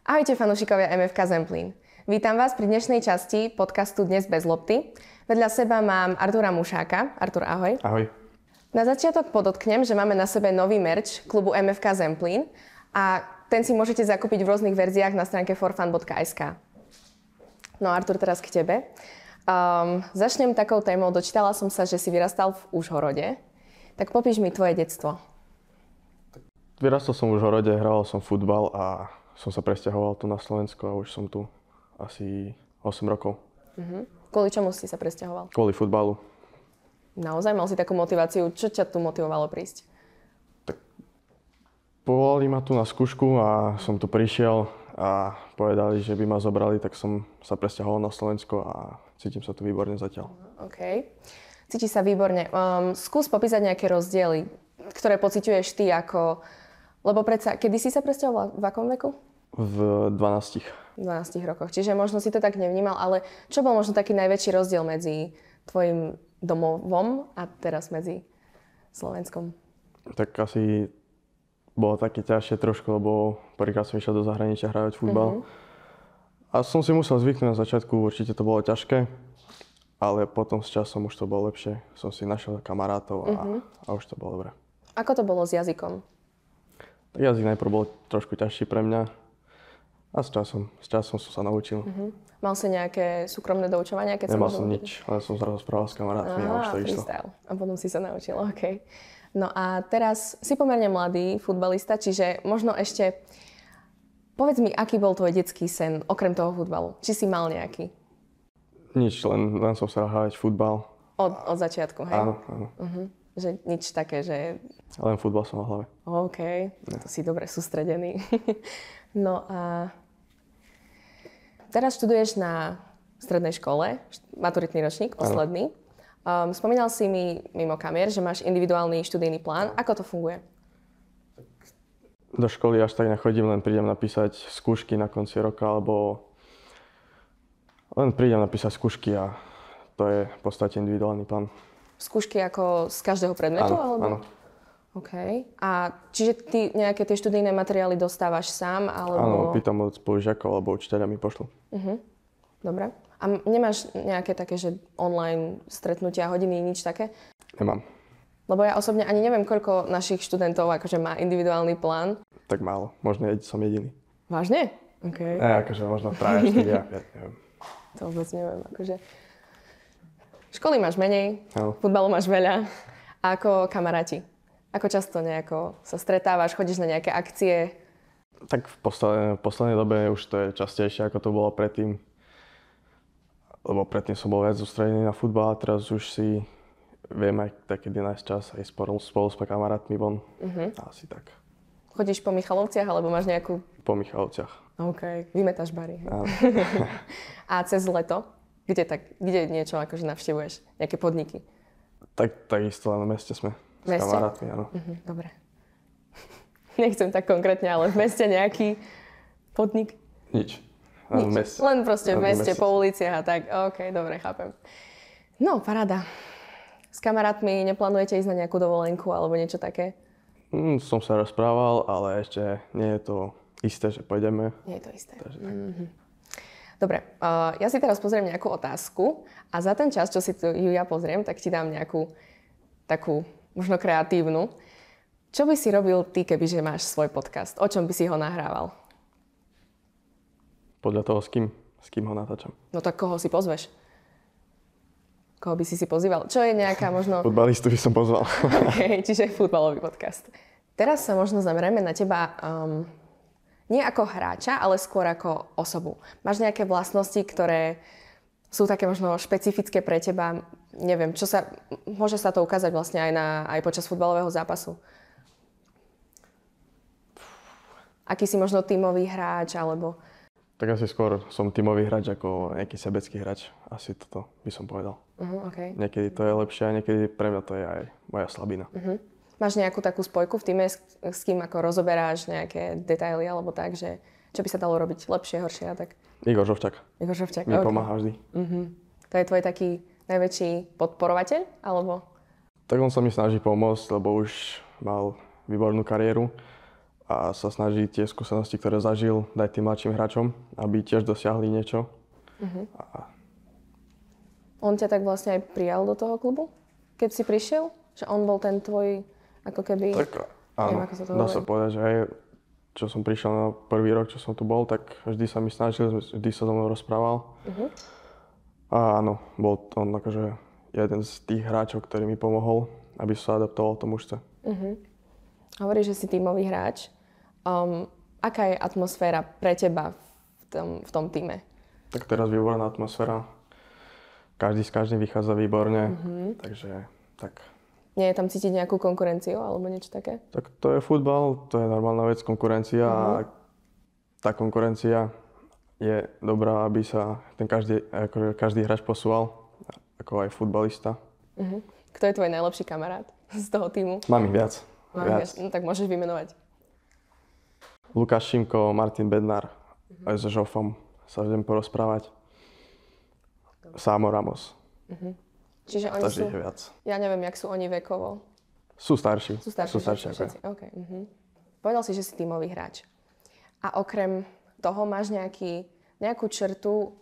Ahojte fanúšikovia MFK Zemplín. Vítam vás pri dnešnej časti podcastu Dnes bez lopty. Vedľa seba mám Artura Mušáka. Artur, ahoj. Ahoj. Na začiatok podotknem, že máme na sebe nový merch klubu MFK Zemplín a ten si môžete zakúpiť v rôznych verziách na stránke forfun.sk. No Artur, teraz k tebe. Začnem takou témou. Dočítala som sa, že si vyrastal v Užhorode. Tak popíš mi tvoje detstvo. Vyrastal som v Užhorode, hral som futbal a som sa presťahoval tu na Slovensko a už som tu asi 8 rokov. Kvôli čomu si sa presťahoval? Kvôli futbalu. Naozaj? Mal si takú motiváciu? Čo ťa tu motivovalo prísť? Tak povolali ma tu na skúšku a som tu prišiel a povedali, že by ma zobrali, tak som sa presťahoval na Slovensko a cítim sa tu výborne zatiaľ. OK. Cítiš sa výborne. Skús popísať nejaké rozdiely, ktoré pociťuješ ty ako... Lebo predsa, kedy si sa presťahoval? V akom veku? V 12. 12 rokoch. Čiže možno si to tak nevnímal, ale čo bol možno taký najväčší rozdiel medzi tvojim domovom a teraz medzi Slovenskom? Tak asi bolo také ťažšie trošku, lebo prvýkrát som išiel do zahraničia hrať futbal. A som si musel zvyknúť na začiatku, určite to bolo ťažké, ale potom s časom už to bolo lepšie. Som si našiel kamarátov a už to bolo dobré. Ako to bolo s jazykom? Tak jazyk najprv bol trošku ťažší pre mňa a s časom som sa naučil. Mal si nejaké súkromné doučovania? Nemal som nič, len som sa rozprával s kamarátmi a už to išlo. Freestyle. A potom si sa naučil, OK. No a teraz si pomerne mladý futbalista, čiže možno ešte povedz mi, aký bol tvoj detský sen okrem toho futbalu? Či si mal nejaký? Nič, len som sa hrať futbal. Od začiatku, hej? Áno. Že nič také, že... Len futbal som v hlave. OK, to si dobre sústredený. No a teraz študuješ na strednej škole, maturitný ročník, posledný. Spomínal si mi mimo kamier, že máš individuálny študijný plán. Ako to funguje? Do školy až tak nechodím, len prídem napísať skúšky na konci roka, alebo len prídem napísať skúšky a to je v podstate individuálny plán. Skúšky ako z každého predmetu? Áno. OK. A čiže ty nejaké tie študijné materiály dostávaš sám, alebo... Áno, pýtam od spolužiakov, alebo učiteľia mi pošlu. Dobre. A nemáš nejaké také, že online stretnutia, hodiny, nič také? Nemám. Lebo ja osobne ani neviem, koľko našich študentov akože má individuálny plán. Tak málo. Možno som jediný. Vážne? OK. Akože možno 3, 4, ja neviem. To vôbec neviem, akože... Školy máš menej, futbalu máš veľa. A ako kamaráti? Ako často nejako sa stretávaš, chodíš na nejaké akcie? Tak v poslednej dobe už to je častejšie, ako to bolo predtým. Lebo predtým som bol viac sústredený na futbal a teraz už si viem aj takedy nájsť čas aj spolu s kamarátmi von. Asi tak. Chodíš po Michalovciach alebo máš nejakú... Po Michalovciach. OK, vymetáš bary. A cez leto? Kde niečo akože navštevuješ? Nejaké podniky? Takisto len v meste sme. S kamarátmi, áno. Dobre. Nechcem tak konkrétne, ale v meste nejaký podnik? Nič. Len v meste. Len proste v meste, po uliciach a tak. OK, dobre, chápem. No, paráda. S kamarátmi neplánujete ísť na nejakú dovolenku alebo niečo také? Som sa rozprával, ale ešte nie je to isté, že pôjdeme. Nie je to isté. Dobre, ja si teraz pozriem nejakú otázku a za ten čas, čo si ju ja pozriem, tak ti dám nejakú takú možno kreatívnu. Čo by si robil ty, kebyže máš svoj podcast? O čom by si ho nahrával? Podľa toho, s kým ho natáčam. No tak koho si pozveš? Koho by si pozýval? Čo je nejaká možno... Futbalistu by som pozval. OK, čiže futbalový podcast. Teraz sa možno zamerieme na teba nie ako hráča, ale skôr ako osobu. Máš nejaké vlastnosti, ktoré sú také možno špecifické pre teba? Neviem, môže sa to ukázať vlastne aj počas futbalového zápasu? Aký si možno tímový hráč, alebo... Tak asi skôr som tímový hráč ako nejaký sebecký hráč. Asi toto by som povedal. Okay. Niekedy to je lepšie a niekedy pre mňa to je aj moja slabina. Máš nejakú takú spojku v tíme, s kým ako rozoberáš nejaké detaily alebo tak, že čo by sa dalo robiť lepšie, horšie a tak? Igor Žovčák. Mi pomáha vždy. To je tvoj taký najväčší podporovateľ, alebo? Tak on sa mi snaží pomôcť, lebo už mal výbornú kariéru a sa snaží tie skúsenosti, ktoré zažil, dať tým mladším hráčom, aby tiež dosiahli niečo. On ťa tak vlastne aj prijal do toho klubu? Keď si prišiel? Že on bol ten tvoj, ako keby... Tak áno, neviem, ako sa to dá hovorí. sa povedať, že aj čo som prišiel na prvý rok, čo som tu bol, tak vždy sa mi snažil, vždy sa so mnou rozprával. A áno, bol on akože jeden z tých hráčov, ktorý mi pomohol, aby som sa adaptoval v tom mužstve. Hovoríš, že si tímový hráč. Aká je atmosféra pre teba v tom tíme? Tak teraz výborná atmosféra. Každý s každým vychádza výborne, takže tak. Nie je tam cítiť nejakú konkurenciu alebo niečo také? Tak to je futbal, to je normálna vec, konkurencia a tá konkurencia je dobrá, aby sa každý hráč posúval, ako aj futbalista. Kto je tvoj najlepší kamarát z toho tímu? Mám ich viac. No, tak môžeš vymenovať. Lukáš Šimko, Martin Bednár, aj so Žofom sa idem porozprávať. Sámo Ramos. Čiže oni Takže sú... ich je viac. Ja neviem, jak sú oni vekovo. Sú starší. Sú starší ako ja. všetci. Okay. Povedal si, že si tímový hráč. A okrem toho máš nejakú črtu,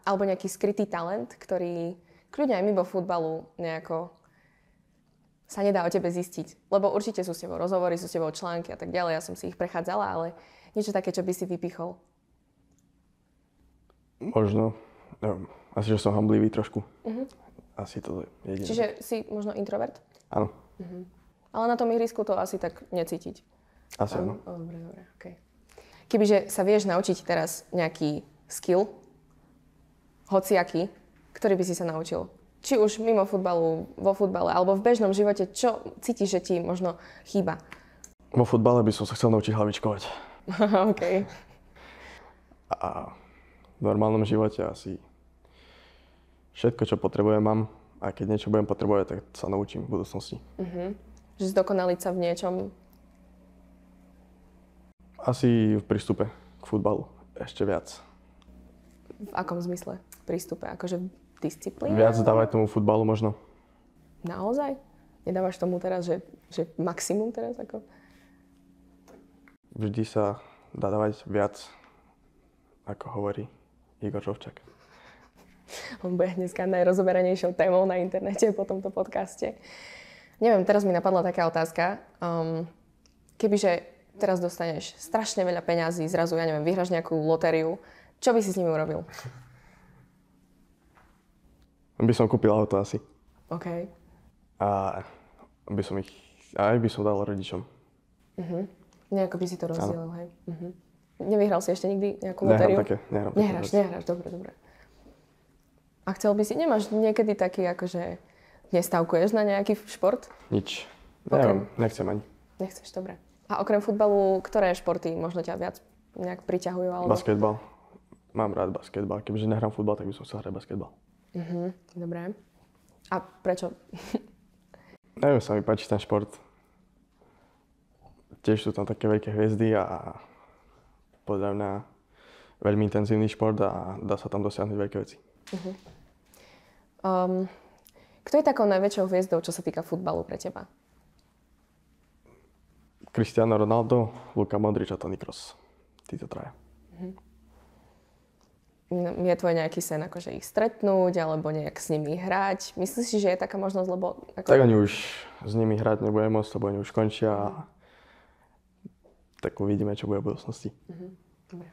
alebo nejaký skrytý talent, ktorý kľudne aj mimo futbalu nejako sa nedá o tebe zistiť. Lebo určite sú s tebou rozhovory, sú s tebou články a tak ďalej. Ja som si ich prechádzala, ale niečo také, čo by si vypichol. Možno. Neviem, asi, že som hamblivý trošku. Asi to je jediné. Čiže si možno introvert? Áno. Ale na tom ihrisku to asi tak necítiť. Asi áno. Dobre, okej. Kebyže sa vieš naučiť teraz nejaký skill, hociaký, ktorý by si sa naučil? Či už mimo futbalu, vo futbale, alebo v bežnom živote, čo cítiš, že ti možno chýba? Vo futbale by som sa chcel naučiť hlavičkovať. OK. A v normálnom živote asi všetko, čo potrebujem, mám. A keď niečo budem potrebovať, tak sa naučím v budúcnosti. Že zdokonaliť sa v niečom? Asi v prístupe k futbalu ešte viac. V akom zmysle? V prístupe? Akože v disciplíne? Viac dávať tomu futbalu možno. Naozaj? Nedávaš tomu teraz, že maximum teraz? Ako? Vždy sa dá dávať viac, ako hovorí Igor Žovčák. On bude dneska najrozoberanejšou témou na internete po tomto podcaste. Neviem, teraz mi napadla taká otázka. Kebyže teraz dostaneš strašne veľa peňazí, zrazu, ja neviem, vyhráš nejakú lotériu, čo by si s nimi urobil? By som kúpil auto asi. OK. A by som dal rodičom. Nejako by si to rozdielal, hej? Nevyhral si ešte nikdy nejakú lotériu? Nehrám také. Nehráš, dobre. A chcel by si, nemáš niekedy taký, akože nestavkuješ na nejaký šport? Nič. Neviem, nechcem ani. Nechceš, dobre. A okrem futbalu, ktoré športy možno ťa viac nejak priťahujú? Alebo... Basketbal. Mám rád basketbal. Kebyže nehrám futbal, tak by som chcel hrať basketbal. Dobre. A prečo? Neviem, sa mi páči ten šport. Tiež sú tam také veľké hviezdy a podľa mňa veľmi intenzívny šport a dá sa tam dosiahnuť veľké veci. Kto je takou najväčšou hviezdou, čo sa týka futbalu pre teba? Cristiano Ronaldo, Luka Modrič a Toni Kroos. Títo traja. Je tvoj nejaký sen, akože ich stretnúť, alebo nejak s nimi hrať? Myslíš si, že je taká možnosť, lebo... Tak oni už s nimi hrať nebudem môcť, lebo oni už končia a tak uvidíme, čo bude v budúcnosti. Dobre.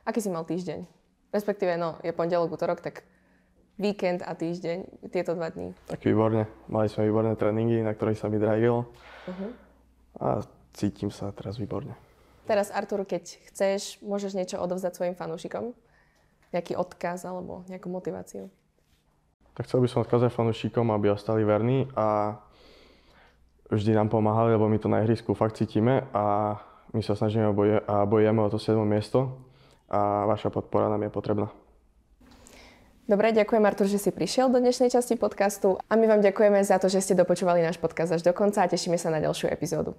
Aký si mal týždeň? Respektíve, je pondelok, utorok, tak víkend a týždeň, tieto 2 dní. Tak výborne. Mali sme výborné tréningy, na ktorých sa mi drahilo. A cítim sa teraz výborne. Teraz, Artur, keď chceš, môžeš niečo odovzdať svojim fanúšikom? Nejaký odkaz alebo nejakú motiváciu? Tak chcel by som odkázať fanúšikom, aby ostali verní a vždy nám pomáhali, lebo my to na ihrisku fakt cítime a my sa snažíme a bojujeme o to 7. miesto a vaša podpora nám je potrebná. Dobre, ďakujem, Artur, že si prišiel do dnešnej časti podcastu a my vám ďakujeme za to, že ste dopočúvali náš podcast až do konca a tešíme sa na ďalšiu epizódu.